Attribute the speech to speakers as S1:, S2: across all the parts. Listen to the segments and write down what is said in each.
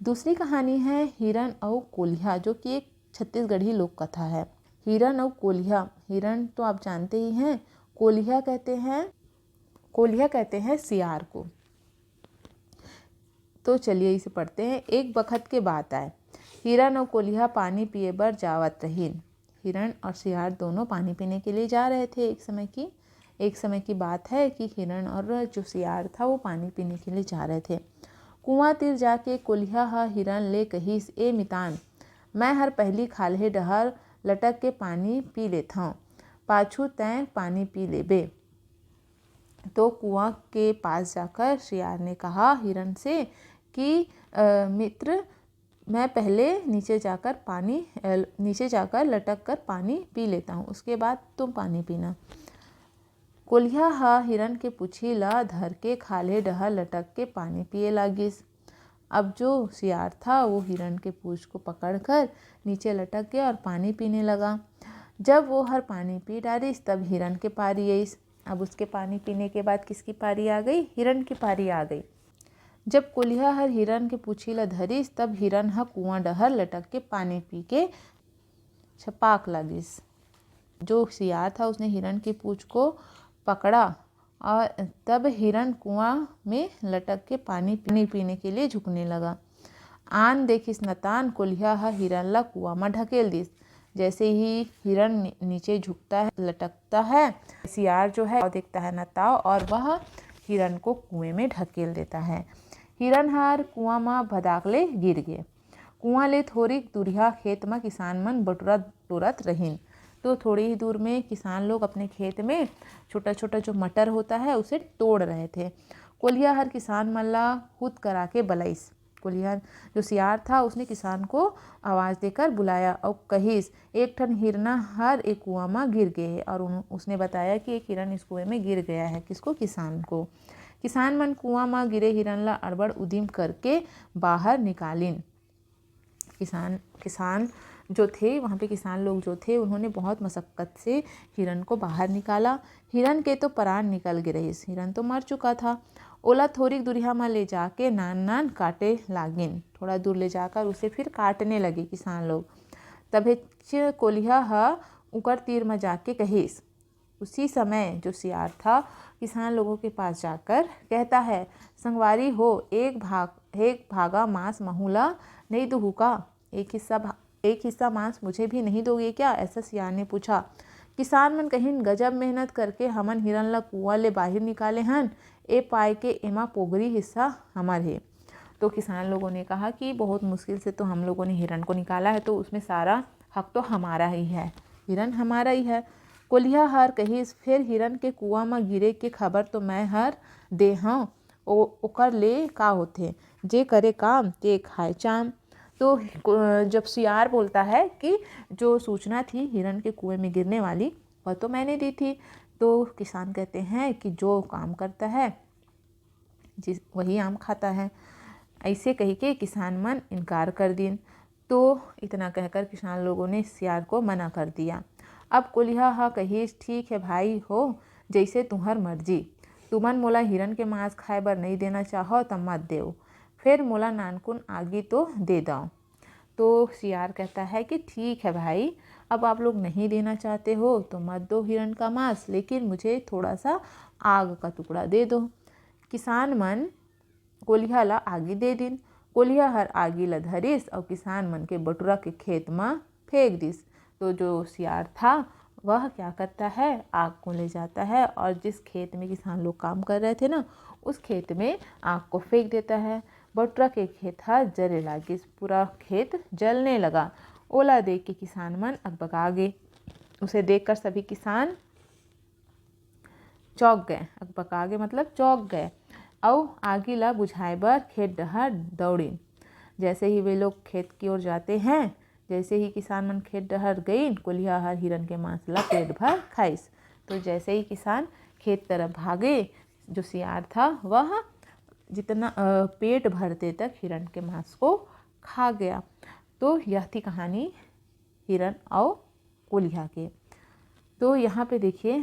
S1: दूसरी कहानी है हिरण और कोल्हा, जो कि एक छत्तीसगढ़ी लोक कथा है। हिरण और कोल्हा, हिरण तो आप जानते ही हैं, कोल्हा कहते हैं सियार को। तो चलिए इसे पढ़ते हैं। एक बखत के बात आए, हिरण और कोल्हा पानी पिए बर जावत रहीन। हिरण और सियार दोनों पानी पीने के लिए जा रहे थे। एक समय की बात है कि हिरण और जो सियार था वो पानी पीने के लिए जा रहे थे। कुआं तीर जाके कोल्हा ह हिरण ले कहिस, ए मितान, मैं हर पहली खाल्हे डहर लटक के पानी पी लेत हूँ, पाछू तैं पानी पी लेबे। तो कुआं के पास जाकर सियार ने कहा हिरण से कि मित्र, मैं पहले नीचे जाकर लटक कर पानी पी लेता हूँ, उसके बाद तुम पानी पीना। कोल्हा हा हिरण के पूछी ला धर के खाले डहर लटक के पानी पिए लागिस। अब जो सियार था वो हिरण के पूंछ को पकड़कर नीचे लटक गया और पानी पीने लगा। जब वो हर पानी पी डालिस तब हिरण के पारी आईस। अब उसके पानी पीने के बाद किसकी पारी आ गई? हिरण की पारी आ गई। जब कोल्हा हर हिरण के पूछी ला धरिस तब हिरण ह कुआं डहर लटक के पानी पी के छपाक लागिस। जो सियार था उसने हिरण की पूंछ को पकड़ा और तब हिरण कुआं में लटक के पानी पीने के लिए झुकने लगा। आन देखिस नतान कोल्हा ह हिरण ला कुआं में ढकेल दिस। जैसे ही हिरण नीचे झुकता है, लटकता है, सियार जो है देखता है नताव और वह हिरण को कुएं में ढकेल देता है। हिरण हार कुआं में भदाकले गिर गए। कुआं ले थोड़ी दूरिया खेत में किसान मन बटुरा टोरत रहीन। तो थोड़ी ही दूर में किसान लोग अपने खेत में छोटा छोटा जो मटर होता है उसे तोड़ रहे थे। कोल्हा हर किसान मन ला खुद करा के बुलाइस। कोल्हा जो सियार था उसने किसान को आवाज़ देकर बुलाया और कहिस, एक ठन हिरना हर एक कुआं में गिर गए है। और उसने बताया कि एक हिरण इस कुएं में गिर गया है। किसको? किसान को। किसान मन कुआं में गिरे हिरण ला अड़बड़ उदिम करके बाहर निकालिन। किसान जो थे वहाँ पे किसान लोग जो थे उन्होंने बहुत मशक्क़त से हिरण को बाहर निकाला। हिरण के तो प्राण निकल गए रहिस, हिरण तो मर चुका था। ओला थोड़ी दूरिया में ले जाके नान काटे लागिन। थोड़ा दूर ले जाकर उसे फिर काटने लगे किसान लोग। तभी कोल्हा ह उकर तीर में जाके कहिस। उसी समय जो सियार था किसान लोगों के पास जाकर कहता है, संगवारी हो, एक भागा मांस महूला नहीं दूँ का? एक हिस्सा मांस मुझे भी नहीं दोगे क्या? ऐसा सियार ने पूछा। किसान मन कहिन, गजब मेहनत करके हमन हिरण ला कुआं ले बाहर निकाले हन, ए पाए के एमा पोगरी हिस्सा हमार है। तो किसान लोगों ने कहा कि बहुत मुश्किल से तो हम लोगों ने हिरण को निकाला है, तो उसमें सारा हक तो हमारा ही है, हिरण हमारा ही है। कोल्हा हर कहिस, फिर हिरण के कुआं में गिरे के खबर तो मैं हर दे हूँ, ओकर ले का होथे, जे करे काम ते खाए चाम। तो जब सियार बोलता है कि जो सूचना थी हिरण के कुएं में गिरने वाली वह तो मैंने दी थी, तो किसान कहते हैं कि जो काम करता है वही आम खाता है। ऐसे कही के किसान मन इनकार कर दिन। तो इतना कहकर किसान लोगों ने सियार को मना कर दिया। अब कोल्हा हा कहिस, ठीक है भाई हो, जैसे तुम्हार मर्जी, तुमन मोला हिरण के मांस खाए बर नहीं देना चाहो तब मत देव, फिर मोला नानकुन आगी तो दे दो। तो सियार कहता है कि ठीक है भाई, अब आप लोग नहीं देना चाहते हो तो मत दो हिरण का मांस, लेकिन मुझे थोड़ा सा आग का टुकड़ा दे दो। किसान मन कोल्हा ला आगी दे दिन। कोल्हा हर आगी ला धरिस और किसान मन के बटुरा के खेत में फेंक दिस। तो जो सियार था वह क्या करता है, आग को ले जाता है और जिस खेत में किसान लोग काम कर रहे थे ना, उस खेत में आग को फेंक देता है। बटुरा के खेत जले लागिस, पूरा खेत जलने लगा। ओला देख के किसान मन अकबका गए। उसे देखकर सभी किसान चौंक गए। अकबका गए मतलब चौंक गए और आगी ला बुझाए बर खेत डहर दौड़ीन। जैसे ही वे लोग खेत की ओर जाते हैं, जैसे ही किसान मन खेत डहर गई, कोल्हा हर हिरण के मांस ला पेट भर खाइस। तो जैसे ही किसान खेत तरफ भागे, जो सियार था वह जितना पेट भरते तक हिरण के मांस को खा गया। तो यह थी कहानी हिरण और कोल्हा के। तो यहाँ पे देखिए,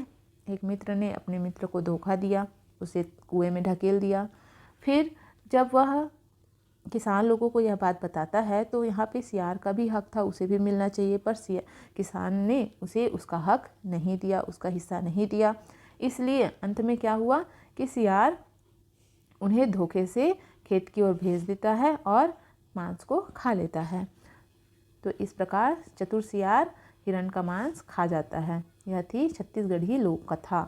S1: एक मित्र ने अपने मित्र को धोखा दिया, उसे कुएं में ढकेल दिया। फिर जब वह किसान लोगों को यह बात बताता है तो यहाँ पे सियार का भी हक था, उसे भी मिलना चाहिए, पर किसान ने उसे उसका हक नहीं दिया, उसका हिस्सा नहीं दिया। इसलिए अंत में क्या हुआ कि सियार उन्हें धोखे से खेत की ओर भेज देता है और मांस को खा लेता है। तो इस प्रकार चतुर सियार हिरण का मांस खा जाता है। यह थी छत्तीसगढ़ी लोक कथा।